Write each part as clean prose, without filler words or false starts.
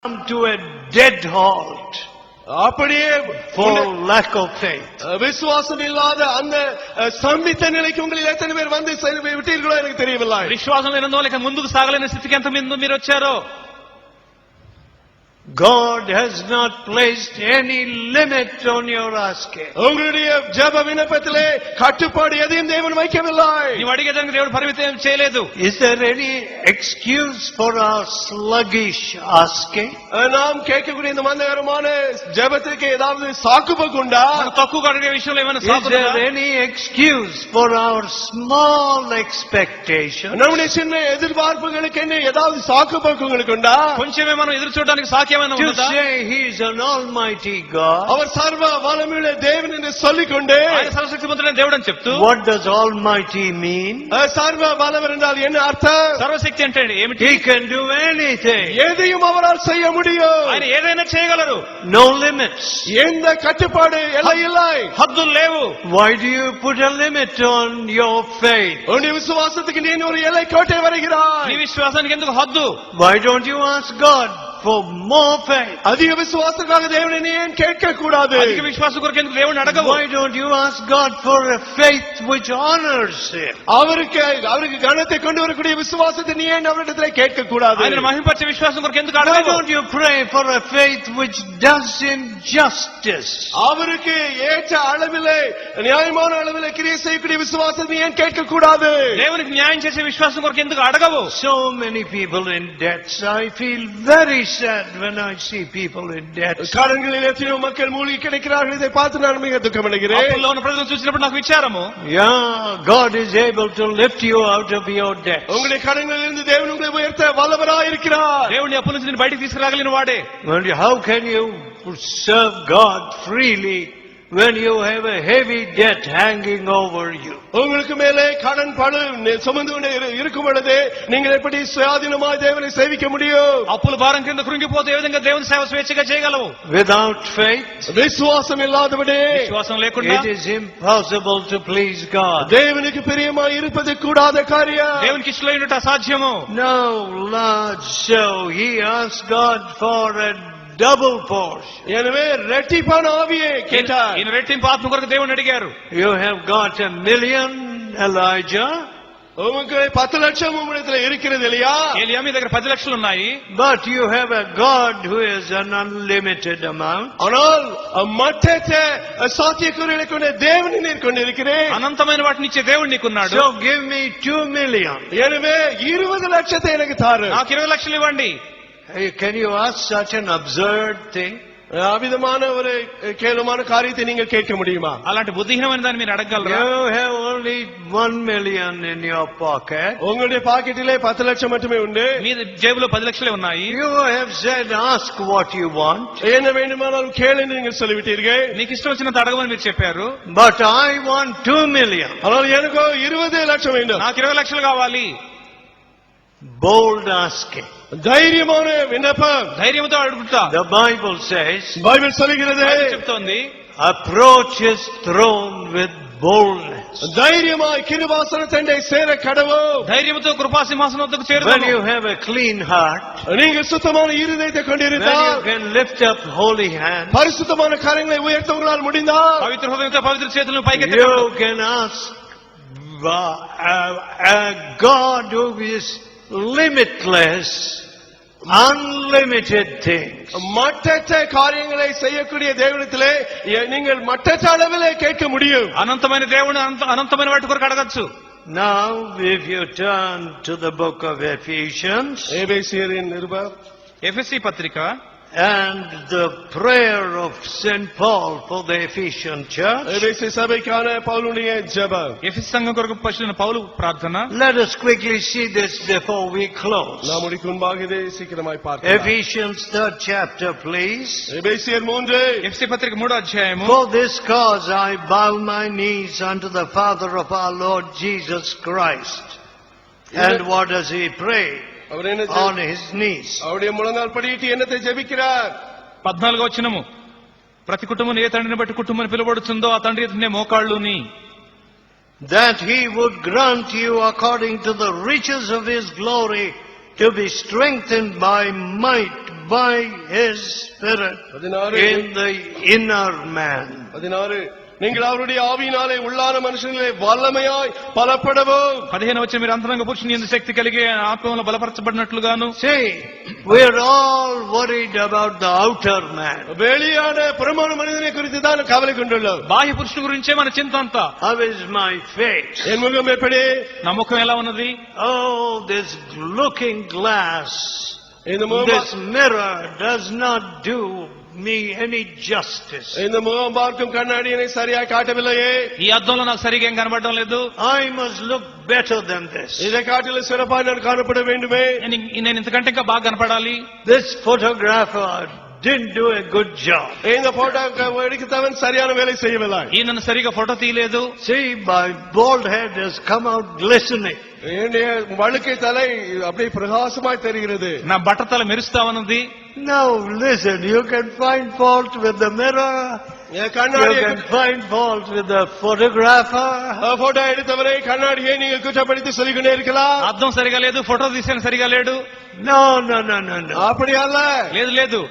come to a dead halt அப்படியே for lack of faith. விசுவாசம் இல்லாத அந்த ஸ்தம்பித்த நிலைக்கு உங்களில் எத்தனை பேர் வந்து விட்டீர்களோ எனக்கு தெரியவில்லை. విశ్వాసం లేనందువల్ల ఇక ముందుకు సాగలేని స్థితికి ఎంత మంది మీరు వచ్చారో. God has not placed any limit on your asking. உங்களுடைய ஜெப விண்ணப்பத்திலே கட்டுப்பாடு எதையும் தேவன் வைக்கவில்லை. నీవు అడిగేదానికి దేవుడు పరిమితం చేయలేదు. Is there any excuse for our sluggish asking? நாம் கேட்கக்கூடிய இந்த மந்தகரமான ஜெபத்துக்கு ஏதாவது சாக்குபோக்கு உண்டா? తక్కువగా అడిగే విషయంలో ఏమైనా Is there any excuse for our small expectation? நம்முடைய சின்ன எதிர்பார்ப்புகளுக்கு என்ன ஏதாவது சாக்குபோக்கு உங்களுக்கு உண்டா? కొంచెమే మనం ఎదురు చూడడానికి సాక్ష్యమైనా To ఉన్నదా? say he is an almighty God. அவர் சர்வ வல்லமையுள்ள தேவன் என்று சொல்லிக்கொண்டு ఆయన సర్వశక్తిమంతుడైన దేవుడు అని చెప్తూ What does almighty mean? சர்வ வல்லவர் என்றால் என்ன அர்த்தம்? సర్వశక్తి అంటే ఏమిటి? He can do anything. எதையும் அவரால் செய்ய முடியும். ఆయన ఏదైనా చేయగలరు. No limits. எந்த கட்டுப்பாடு எல்லை இல்லை. హద్దులు లేవు. Why do you put a limit on your faith? உன்னுடைய விசுவாசத்துக்கு நீ ஒரு எல்லை கோட்டை வரைகிறாய். నీ విశ్వాసానికి ఎందుకు హద్దు? Why don't you ask God for more faith? அதிக விசுவாசத்துக்காக தேவனை நீ ஏன் கேட்க கூடாது? అధిక విశ్వాసం కొరకు ఎందుకు దేవుని అడగవు? Why don't you ask God for a faith which honors him? அவருக்கு கனத்தை கொண்டு வரக்கூடிய விசுவாசத்தை நீ ஏன் அவரிடத்திலே கேட்க கூடாது? ఆయన మహిమపరిచే విశ్వాసం కొరకు ఎందుకు Why అడగవు? don't you pray for a faith which does him justice? அவருக்கு ஏற்ற அளவிலே நியாயமான அளவிலே கிரியை செய்யக்கூடிய விசுவாசத்தை நீ ஏன் கேட்க கூடாது? దేవునికి న్యాయం చేసే విశ్వాసం కొరకు ఎందుకు అడగవు? So many people in debts. I feel very sad when I see people in debt. கடன்களில் எத்தனையோ மக்கள் மூழ்கி கிடைக்கிறார்கள். இதை பார்த்து நான் மிக துக்கமடைகிறேன். అప్పుల్లో ఉన్న ప్రజలను చూసినప్పుడు నాకు విచారము. Yeah, God is able to lift you out of your debt. உங்களுடைய கடன்களில் இருந்து தேவன் உங்களை உயர்த்த வல்லவராய் இருக்கிறார். దేవుని అప్పుల నుంచి నేను బయటికి తీసుకురాగలిగిన వాడే. How can you serve God freely when you have a heavy debt hanging over you? உங்களுக்கு மேலே கடன் பழு சுமந்து கொண்டு இருக்கும் பொழுது நீங்கள் எப்படி சுயாதீனமாய் தேவனை சேவிக்க முடியும்? అప్పుల భారం కింద కృంగిపోతే ఏ విధంగా దేవుని సేవ స్వేచ్ఛగా చేయగలవు? Without faith, விசுவாசம் இல்லாதவனே విశ్వాసం లేకుండా it is impossible to please God. தேவனுக்கு பிரியமாய் இருப்பது கூடாத காரியம். దేవునికి ఇష్టమైనట్టు అసాధ్యము. No, Lord, so he asked God for a double portion. எனவே இரட்டிப்பான ஆவியை கேட்டார். ఈయన రెట్టింపు ఆత్మ కొరకు దేవుని అడిగారు. You have got 1,000,000, Elijah. உங்களுக்கு 10 லட்சம் உம்மிடத்தில் இருக்கிறது இல்லையா? ఏలియా మీ దగ్గర 10 లక్షలు ఉన్నాయి. But you have a God who is an unlimited amount. ஆனால் மற்ற சாத்தியக்கூறுகளை கொண்ட தேவனை நீர் கொண்டிருக்கிறேன். అనంతమైన వాటిని ఇచ్చే దేవుడు నీకున్నాడు. So give me 2 million. எனவே 20 லட்சத்தை எனக்கு தாரு. నాకు 20 లక్షలు ఇవ్వండి. Can you ask such an absurd thing? அவிதமான ஒரு கேவலமான காரியத்தை நீங்கள் கேட்க முடியுமா? అలాంటి బుద్ధిహీనమైన దాన్ని మీరు అడగగలరా? You have only 1 million in your pocket. உங்களுடைய பாக்கெட்டிலே 10 லட்சம் மட்டுமே உண்டு. మీ జేబులో 10 లక్షలే ఉన్నాయి. You have said ask what you want. என்ன வேண்டுமானாலும் கேளு என்று நீங்கள் சொல்லிவிட்டீர்கள். నీకు ఇష్టం వచ్చినంత అడగమని మీరు చెప్పారు. But I want 2 million. ஆனால் எனக்கு 20 லட்சம் வேண்டும். నాకు 20 లక్షలు కావాలి. Bold asking. தைரியமான விண்ணப்பம். ధైర్యంతో అడుగుతా. The Bible says, బైబిల్ சொல்கிறது చెప్తోంది, approach his throne with boldness. ధైర్యమాய் கிருபாசன தண்டை சேர கடவும். ధైర్యంతో కృపాసింహాసనం వద్దకు When చేరుదాము. you have a clean heart, நீங்கள் சுத்தமான இருதயத்தை when கொண்டிருந்தால், you can lift up holy hands, பரிசுத்தமான கரங்களை உயர்த்த உங்களால் முடிந்தால், పవిత్ర హృదయంతో పవిత్ర చేతులను పైకెత్తి you can ask a God who is limitless, unlimited things. மற்ற காரியங்களை செய்யக்கூடிய தேவனிடத்திலே நீங்கள் மற்ற அளவிலே கேட்க முடியும். అనంతమైన దేవుని అనంతమైన వాటి కొరకు అడగచ్చు. Now if you turn to the book of Ephesians, எபேசியரின் நிருபம் ఎఫెసీ పత్రిక and the prayer of St. Paul for the Ephesian church, எபேசி சபைக்கான பவுலுடைய ஜெபம். ఎఫెసీ సంఘం కొరకు పలికిన పౌలు ప్రార్థన. let us quickly see this before we close. நாம் முடிக்கு முன்பாக இதை சீக்கிரமாய் பார்க்கலாம். Ephesians 3rd chapter, please. எபேசியர் 3. ఎఫెసీ పత్రిక 3వ అధ్యాయము. For this cause I bow my knees unto the Father of our Lord Jesus Christ. And what does he pray? On his knees. அவருடைய முழங்கால் படியிட்டு என்னத்தை ஜெபிக்கிறார்? 14వ వచనము. ప్రతి కుటుంబం ఏ తండ్రిని బట్టి కుటుంబం పిలువబడుతుందో ఆ తండ్రి ఎదుటనే మోకాళ్ళుని. That he would grant you according to the riches of his glory to be strengthened by might by His Spirit 16 in the inner man. 16 நீங்கள் அவருடைய ஆவியினாலே உள்ளான மனுஷனிலே வல்லமையாய் பலப்படவும். 15 వచ్చి మీరు అంతరంగ పురుషుని యందు శక్తి కలిగి ఆత్మలో బలపరచబడినట్లుగాను. See, we're all worried about the outer man. வெளியான புறமான மனிதனை குறித்து தான் கவலை கொண்டுள்ளோம். బాహ్య పురుషుని గురించే మన చింత అంతా. How is my face? என் முகம் எப்படி? నా ముఖం ఎలా ఉన్నది? Oh, this looking glass, இந்த முகம் this mirror does not do me any justice. இந்த முகம் பார்க்கும் கண்ணாடி என்னை சரியாக காட்டவில்லையே. ఈ అద్దంలో నాకు సరిగా ఏం కనబడడం లేదు. I must look better than this. இதை காட்டிலும் சிறப்பாக நான் காணப்பட வேண்டுமே. నేను ఇంతకంటే ఇంకా బాగా కనపడాలి. This photographer didn't do a good job. இந்த போட்டோ எடுக்கத்தவன் சரியான வேலை செய்யவில்லை. ఈ నన్ను సరిగా ఫోటో తీయలేదు. See, my bald head has come out glistening. என்னுடைய வழுக்கை தலை அப்படியே பிரகாசமாய் தெரிகிறது. నా బట్టతల మెరుస్తా ఉన్నది. Now listen, you can find fault with the mirror. என் You கண்ணாடியை can find fault with the photographer. Photo எடுத்தவரை கண்ணாடியை நீங்க குற்றப்படுத்தி சொல்லிக்கொண்டே இருக்கலாம். అద్దం సరిగా లేదు, ఫోటో తీసిన సరిగా లేడు. No, no, no, no, no. அப்படி அல்ல. లేదు లేదు.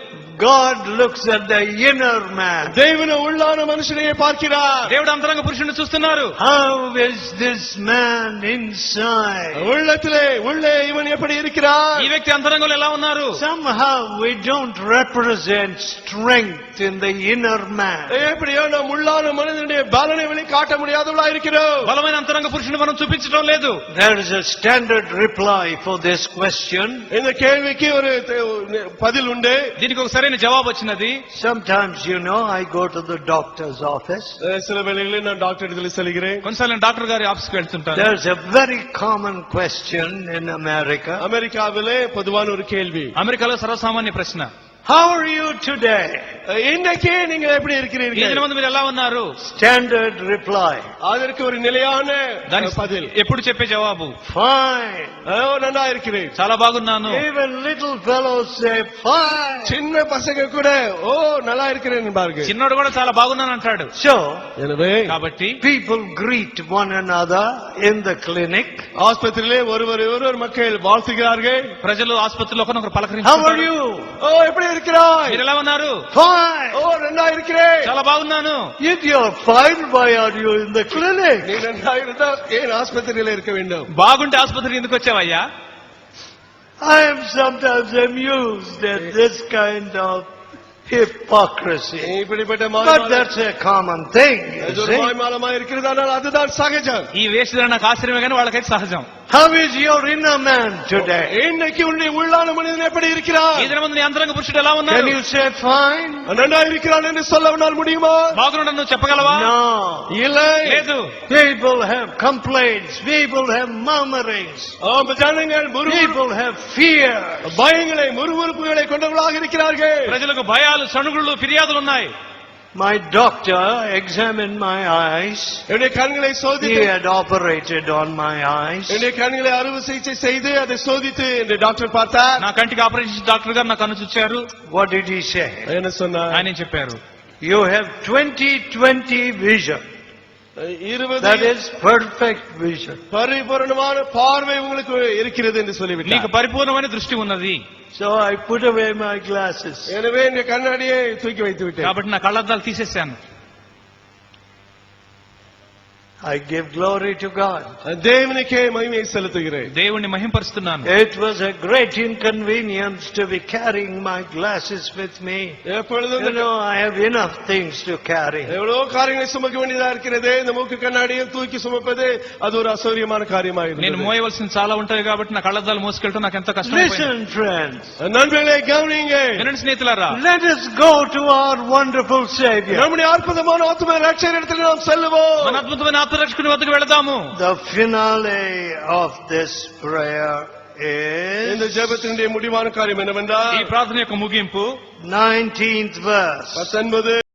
God looks at the inner man. தேவன உள்ளான மனுஷனையே பார்க்கிறார். దేవుడు అంతరంగ పురుషుని చూస్తున్నారు. How is this man inside? உள்ளத்திலே உள்ளே இவன் எப்படி இருக்கிறார்? ఈ వ్యక్తి అంతరంగంలో ఎలా ఉన్నారు? Somehow we don't represent strength in the inner man. எப்படியோ நாம் உள்ளான மனிதனுடைய பலனை வெளி காட்ட முடியாதவளா இருக்கிறோம். బలమైన అంతరంగ పురుషుని మనం చూపించడం లేదు. There is a standard reply for this question. இந்த கேள்விக்கு ஒரு பதில் உண்டு. దీనికి ఒక సరైన జవాబు వచ్చినది. Sometimes, you know, I go to the doctor's office. சில வேளைகளில் நான் டாக்டர் இடத்துல செல்கிறேன். కొన్నిసార్లు నేను డాక్టర్ గారి ఆఫీస్కి వెళ్తుంటాను. There's a very common question in America. அமெரிக்காவிலே பொதுவான ஒரு கேள்வி. అమెరికాలో సర్వసామాన్య ప్రశ్న. How are you today? இன்னைக்கு நீங்க எப்படி ఈ இருக்கிறீர்கள்? దినమందు మీరు ఎలా ఉన్నారు? Standard reply. அதற்கு ஒரு நிலையான దానికి பதில். ఎప్పుడు చెప్పే జవాబు Fine. நல்லா இருக்கிறேன். చాలా బాగున్నాను. Even little fellows say fine. சின்ன பசங்க கூட ஓ நல்லா இருக்கிறேன் என்பார்கள். చిన్నోడు కూడా చాలా బాగున్నాను అంటాడు. So, எனவே కాబట్టి people greet one another in the clinic. ஆஸ்பத்திரியிலே ஒருவர் மக்கள் வாழ்த்துகிறார்கள். ప్రజలు ఆసుపత్రిలో ఒకరినొకరు How are పలకరించుకుంటారు. you? ஓ எப்படி இருக்கிறாய்? మీరు ఎలా ఉన్నారు? Fine. ஓ நல்லா இருக்கிறேன். చాలా బాగున్నాను. If you're fine, why are you in the clinic? நீ நல்லா இருந்தா ஏன் ஆஸ்பத்திரியில இருக்க வேண்டும்? బాగుంటే ఆసుపత్రికి ఎందుకు వచ్చావయ్యా? I am sometimes amused at this kind of hypocrisy. இப்படிப்பட்ட But that's a common thing, you see. மாயமாலமா இருக்கிறது, ஆனால் அதுதான் சகஜம். ఈ వేషధారణ నాకు ఆశ్చర్యమే కానీ వాళ్ళకైతే సహజం. How is your inner man today? இன்னைக்கு உன்னுடைய உள்ளான மனிதன் எப்படி இருக்கிறார்? ఈ దినమందు నీ అంతరంగ పురుషుడు ఎలా Can ఉన్నారు? you say fine? நன்றா இருக்கிறான் என்று சொல்ல முடியுமா? బాగున్నాడు నువ్వు చెప్పగలవా? No. இல்லை. లేదు. People have complaints. People have murmurings. ஜனங்கள் People have fear. பயங்களை முறுமுறுப்புகளை கொண்டவர்களாக இருக்கிறார்கள். ప్రజలకు భయాలు, సణుగుళ్ళు, ఫిర్యాదులు ఉన్నాయి. My doctor examined my eyes. என்னுடைய கண்களை He சோதித்து had operated on my eyes. என்னுடைய கண்களை அறுவை சிகிச்சை செய்து அதை சோதித்து இந்த டாக்டர் பார்த்தார். నా కంటికి ఆపరేషన్ డాక్టర్ గారు నా కన్ను చూచారు. What did he say? என்ன சொன்னார்? ఆయన ఏం చెప్పారు? You have 20/20 vision. 20 That is perfect vision. பரிபூரணமான பார்வை உங்களுக்கு இருக்கிறது என்று சொல்லிவிட்டார். నీకు పరిపూర్ణమైన దృష్టి ఉన్నది. So I put away my glasses. எனவே இந்த கண்ணாடியை தூக்கி வைத்து விட்டேன். కాబట్టి నా కళ్ళద్దాలు తీసేశాను. I give glory to God. தேவனுக்கே மகிமை செலுத்துகிறேன். దేవుణ్ణి మహింపరుస్తున్నాను. It was a great inconvenience to be carrying my glasses with me. எப்பொழுதும் You know, I have enough things to carry. எவ்வளவு காரியங்களை சுமக்க வேண்டியதா இருக்கிறது. இந்த மூக்கு கண்ணாடியை தூக்கி சுமப்பது அது ஒரு அசௌரியமான காரியமாக నేను మోయవలసిన చాలా ఉంటాయి కాబట్టి నా కళ్ళద్దాలు మోసుకెళ్ళటం నాకు ఎంతో కష్టం. Listen, friends. நண்பர்களே கவனிங்க. వినండి స్నేహితులారా, Let us go to our wonderful Savior. நம்முடைய அற்புதமான ஆத்தும ரட்சகரிடத்தில் நாம் செல்லுவோம். మన అద్భుతమైన ఆత్మరక్షకుని వద్దకు వెళదాము. The finale of this prayer இந்த is ஜெபத்தினுடைய முடிவான காரியம் என்னவென்றால் ఈ ప్రార్థన యొక్క ముగింపు 19th verse. 19